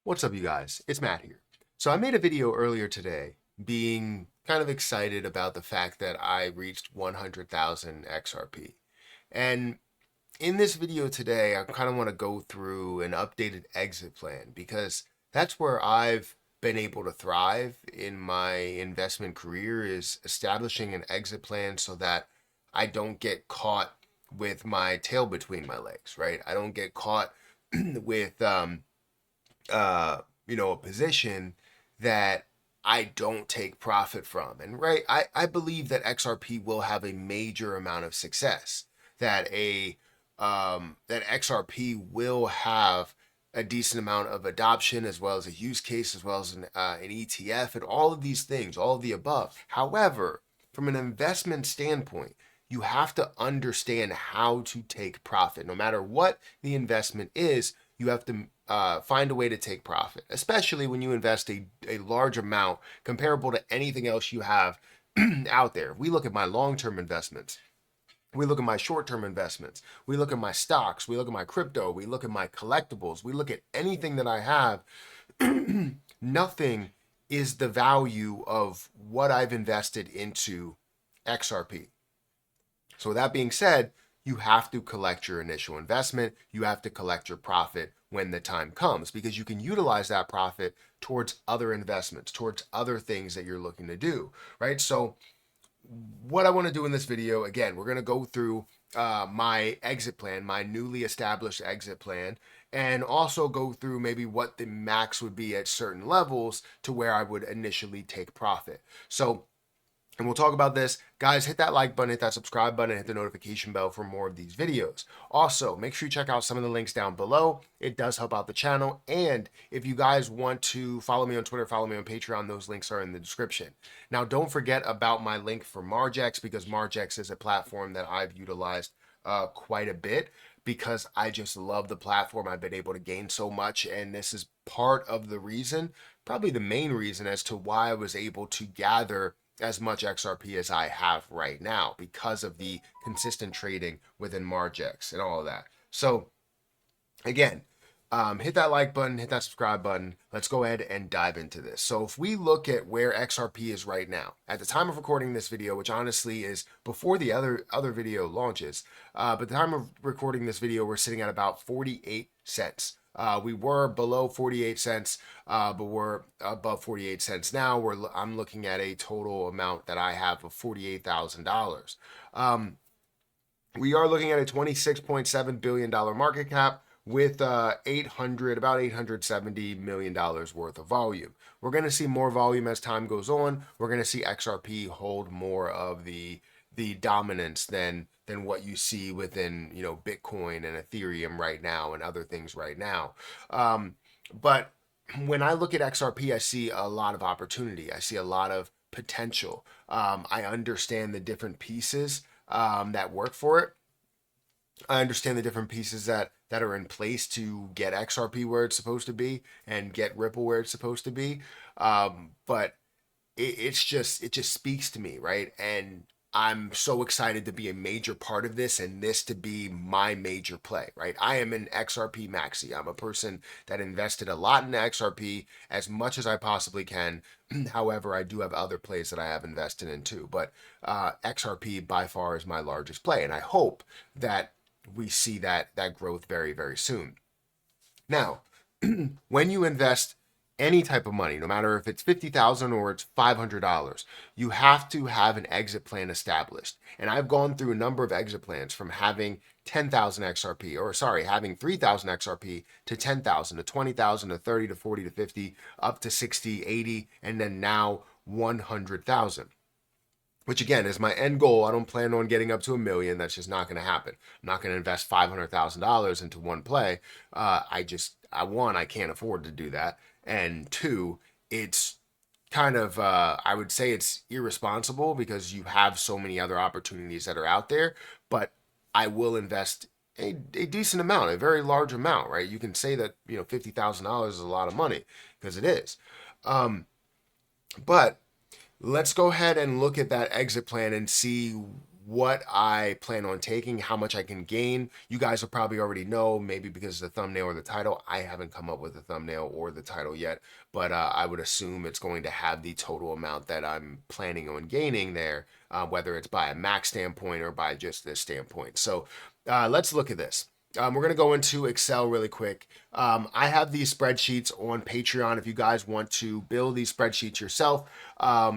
What's up, you guys? It's Matt here. So I made a video earlier today being kind of excited about the fact that I reached 100,000 XRP. And in this video today, I kind of want to go through an updated exit plan because that's where I've been able to thrive in my investment career, is establishing an exit plan so that I don't get caught with my tail between my legs, right? I don't get caught with a position that I don't take profit from. And right, I believe that XRP will have a major amount of success. That XRP will have a decent amount of adoption, as well as a use case, as well as an ETF, and all of these things, all of the above. However, from an investment standpoint, you have to understand how to take profit. No matter what the investment is, you have to find a way to take profit, especially when you invest a large amount comparable to anything else you have out there. We look at my long-term investments. We look at my short-term investments. We look at my stocks. We look at my crypto. We look at my collectibles. We look at anything that I have. Nothing is the value of what I've invested into XRP. So with that being said, you have to collect your initial investment. You have to collect your profit when the time comes, because you can utilize that profit towards other investments, towards other things that you're looking to do, right? So what I want to do in this video, again, we're going to go through my exit plan, my newly established exit plan, and also go through maybe what the max would be at certain levels to where I would initially take profit. And we'll talk about this. Guys, hit that like button, hit that subscribe button, hit the notification bell for more of these videos. Also, make sure you check out some of the links down below. It does help out the channel. And if you guys want to follow me on Twitter, follow me on Patreon, those links are in the description. Now, don't forget about my link for Margex, because Margex is a platform that I've utilized quite a bit, because I just love the platform. I've been able to gain so much, and this is part of the reason, probably the main reason, as to why I was able to gather as much XRP as I have right now, because of the consistent trading within Margex and all of that. So again, hit that like button, hit that subscribe button. Let's go ahead and dive into this. So if we look at where XRP is right now, at the time of recording this video, which honestly is before the other video launches, but the time of recording this video, we're sitting at about 48 cents. We were below 48 cents, but we're above 48 cents now. I'm looking at a total amount that I have of $48,000. We are looking at a $26.7 billion market cap with about $870 million worth of volume. We're going to see more volume as time goes on. We're going to see XRP hold more of the dominance than what you see within, Bitcoin and Ethereum right now and other things right now. But when I look at XRP, I see a lot of opportunity. I see a lot of potential. I understand the different pieces that work for it. I understand the different pieces that are in place to get XRP where it's supposed to be and get Ripple where it's supposed to be. But it just speaks to me, right? And I'm so excited to be a major part of this, and this to be my major play, right? I am an XRP maxi. I'm a person that invested a lot in XRP, as much as I possibly can. However, I do have other plays that I have invested in too, but XRP by far is my largest play, and I hope that we see that growth very, very soon. Now, when you invest any type of money, no matter if it's $50,000 or it's $500, you have to have an exit plan established. And I've gone through a number of exit plans, from having 10,000 XRP, or sorry, having 3,000 XRP, to 10,000, to 20,000, to 30, to 40, to 50, up to 60, 80, and then now 100,000. Which again is my end goal. I don't plan on getting up to $1 million. That's just not going to happen. I'm not going to invest $500,000 into one play. I can't afford to do that. And two, it's kind of, I would say it's irresponsible, because you have so many other opportunities that are out there. But I will invest a decent amount, a very large amount, right? You can say that, $50,000 is a lot of money, because it is. But let's go ahead and look at that exit plan and see what I plan on taking, how much I can gain. You guys will probably already know, maybe because of the thumbnail or the title. I haven't come up with the thumbnail or the title yet, but I would assume it's going to have the total amount that I'm planning on gaining there, whether it's by a max standpoint or by just this standpoint. So let's look at this. We're going to go into Excel really quick. I have these spreadsheets on Patreon. If you guys want to build these spreadsheets yourself,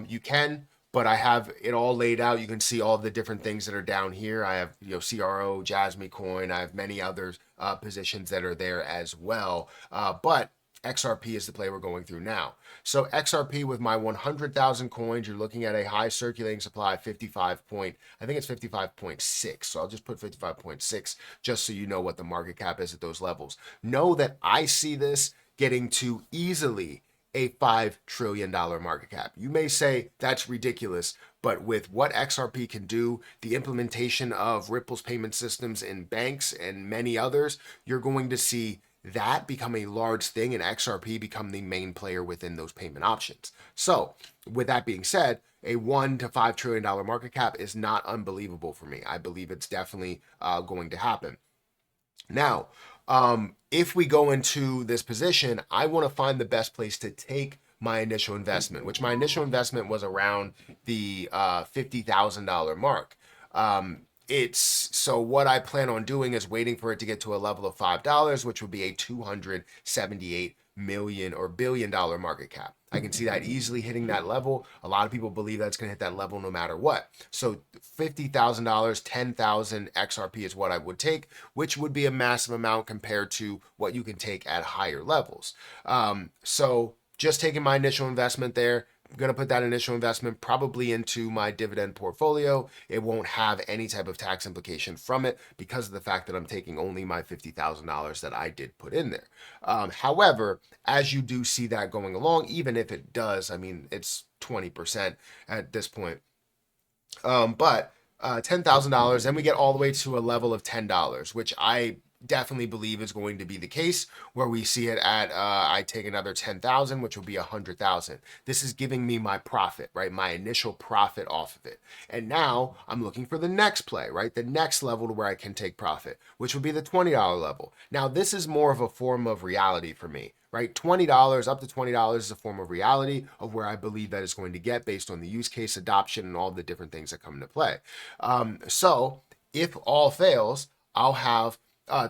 you can, but I have it all laid out. You can see all the different things that are down here. I have, CRO, Jasmine Coin. I have many other positions that are there as well. But XRP is the play we're going through now. So XRP with my 100,000 coins, you're looking at a high circulating supply of 55 point, I think it's 55.6. So I'll just put 55.6 just so you know what the market cap is at those levels. Know that I see this getting to easily a $5 trillion market cap. You may say that's ridiculous, but with what XRP can do, the implementation of Ripple's payment systems in banks and many others, you're going to see that become a large thing and XRP become the main player within those payment options. So with that being said, a $1 to $5 trillion market cap is not unbelievable for me. I believe it's definitely going to happen. Now, if we go into this position, I want to find the best place to take my initial investment, which my initial investment was around the $50,000 mark. So what I plan on doing is waiting for it to get to a level of $5, which would be a 278 million or billion-dollar market cap. I can see that easily hitting that level. A lot of people believe that's going to hit that level no matter what. So $50,000, 10,000 XRP is what I would take, which would be a massive amount compared to what you can take at higher levels. So just taking my initial investment there, I'm going to put that initial investment probably into my dividend portfolio. It won't have any type of tax implication from it because of the fact that I'm taking only my $50,000 that I did put in there. However, as you do see that going along, even if it does, I mean, it's 20% at this point. But $10,000, then we get all the way to a level of $10, which I definitely believe is going to be the case, where we see it at I take another 10,000, which will be 100,000. This is giving me my profit, right? My initial profit off of it. And now I'm looking for the next play, right? The next level to where I can take profit, which would be the $20 level. Now this is more of a form of reality for me, right? $20, up to $20 is a form of reality of where I believe that it's going to get based on the use case adoption and all the different things that come into play. So if all fails, I'll have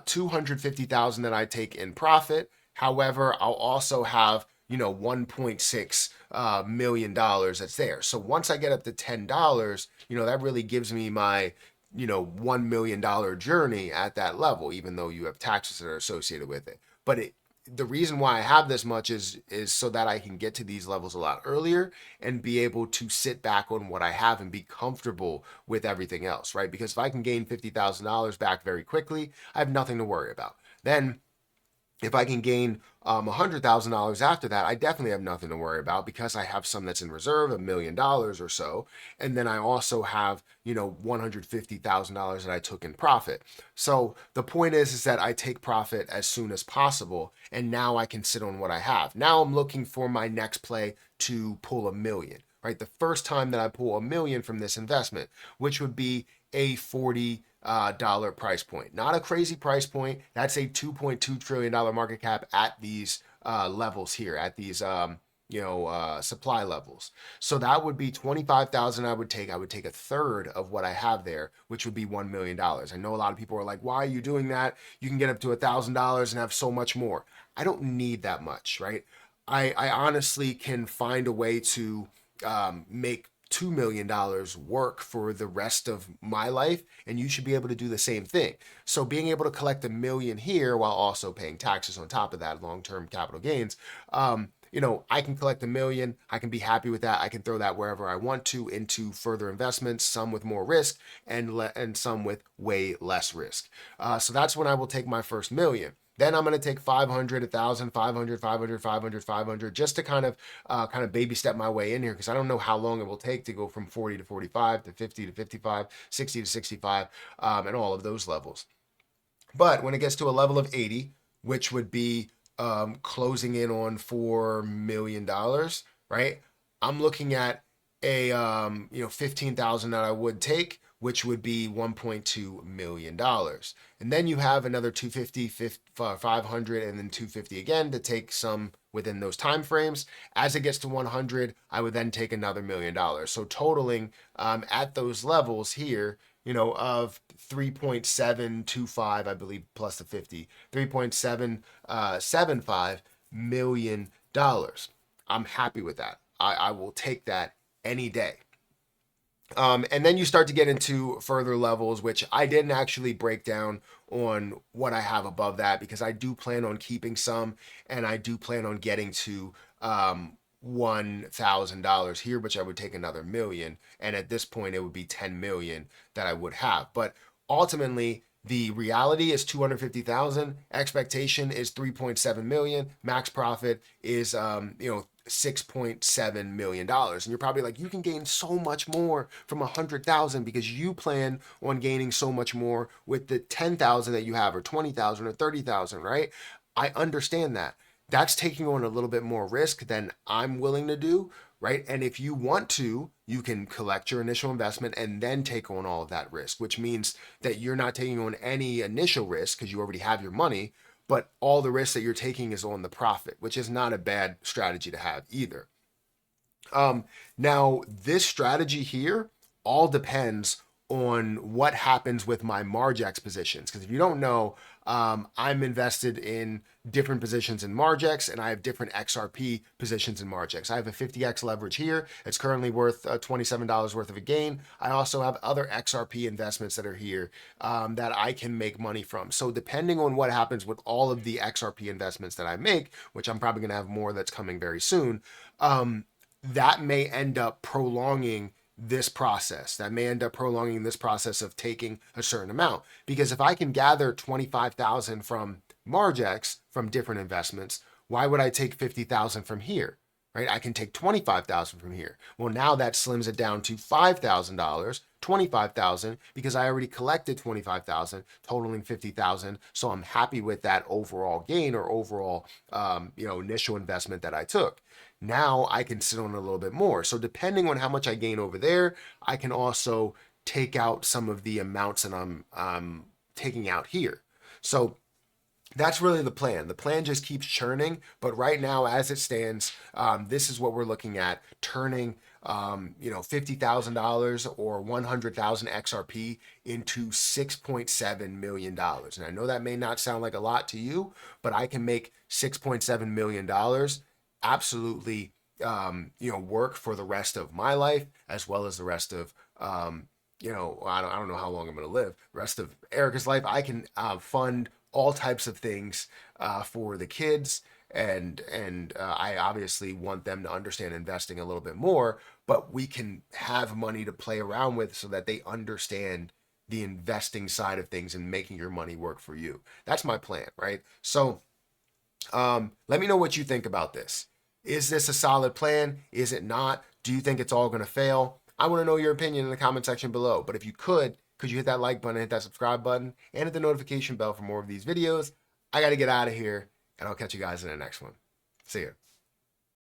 250,000 that I take in profit. However, I'll also have, $1.6 million that's there. So once I get up to $10, that really gives me my, $1 million journey at that level, even though you have taxes that are associated with it. But the reason why I have this much is so that I can get to these levels a lot earlier and be able to sit back on what I have and be comfortable with everything else, right? Because if I can gain $50,000 back very quickly, I have nothing to worry about. Then if I can gain $100,000 after that, I definitely have nothing to worry about because I have some that's in reserve, $1 million or so. And then I also have, $150,000 that I took in profit. So the point is that I take profit as soon as possible. And now I can sit on what I have. Now I'm looking for my next play to pull $1 million, right? The first time that I pull $1 million from this investment, which would be a $40 price point. Not a crazy price point. That's a $2.2 trillion market cap at these levels here, at these supply levels. So that would be 25,000 I would take. I would take a third of what I have there, which would be $1 million. I know a lot of people are like, why are you doing that? You can get up to $1,000 and have so much more. I don't need that much, right? I honestly can find a way to make $2 million work for the rest of my life, and you should be able to do the same thing. So being able to collect $1 million here while also paying taxes on top of that, long-term capital gains, I can collect $1 million. I can be happy with that. I can throw that wherever I want to into further investments, some with more risk and some with way less risk. So that's when I will take my first $1 million. Then I'm going to take 500, 1,000, 500, 500, 500, 500, just to kind of baby step my way in here, because I don't know how long it will take to go from 40 to 45 to 50 to 55, 60 to 65, and all of those levels. But when it gets to a level of 80, which would be closing in on $4 million, right? I'm looking at a 15,000 that I would take, which would be $1.2 million. And then you have another 250, 500, and then 250 again to take some within those time frames. As it gets to 100, I would then take another $1 million. So totaling at those levels here, of 3.725, I believe, plus the 50, $3.775 million. I'm happy with that. I will take that any day. And then you start to get into further levels, which I didn't actually break down on what I have above that, because I do plan on keeping some, and I do plan on getting to $1,000 here, which I would take another $1 million. And at this point, it would be $10 million that I would have. But ultimately, the reality is 250,000. Expectation is 3.7 million. Max profit is $6.7 million. And you're probably like, you can gain so much more from 100,000 because you plan on gaining so much more with the 10,000 that you have, or 20,000 or 30,000, right? I understand that. That's taking on a little bit more risk than I'm willing to do, right? And if you want to, you can collect your initial investment and then take on all of that risk, which means that you're not taking on any initial risk because you already have your money, but all the risk that you're taking is on the profit, which is not a bad strategy to have either. Now, this strategy here all depends on what happens with my Margex positions. Because if you don't know, I'm invested in different positions in Margex, and I have different XRP positions in Margex. I have a 50x leverage here. It's currently worth $27 worth of a gain. I also have other XRP investments that are here that I can make money from. So depending on what happens with all of the XRP investments that I make, which I'm probably going to have more that's coming very soon, that may end up prolonging this process. That may end up prolonging this process of taking a certain amount. Because if I can gather 25,000 from Margex from different investments, why would I take 50,000 from here? Right? I can take 25,000 from here. Well, now that slims it down to $5,000, 25,000, because I already collected 25,000, totaling 50,000. So I'm happy with that overall gain, or overall, initial investment that I took. Now I can sit on a little bit more. So depending on how much I gain over there, I can also take out some of the amounts that I'm taking out here. So that's really the plan. The plan just keeps churning, but right now, as it stands, this is what we're looking at: turning, $50,000 or 100,000 XRP into $6.7 million. And I know that may not sound like a lot to you, but I can make $6.7 million absolutely, work for the rest of my life, as well as the rest of, I don't know how long I'm going to live. The rest of Erica's life, I can fund all types of things for the kids, and I obviously want them to understand investing a little bit more, but we can have money to play around with so that they understand the investing side of things and making your money work for you. That's my plan, right? So let me know what you think about this. Is this a solid plan? Is it not? Do you think it's all going to fail? I want to know your opinion in the comment section below. But if you could you hit that like button, hit that subscribe button, and hit the notification bell for more of these videos? I got to get out of here, and I'll catch you guys in the next one. See ya.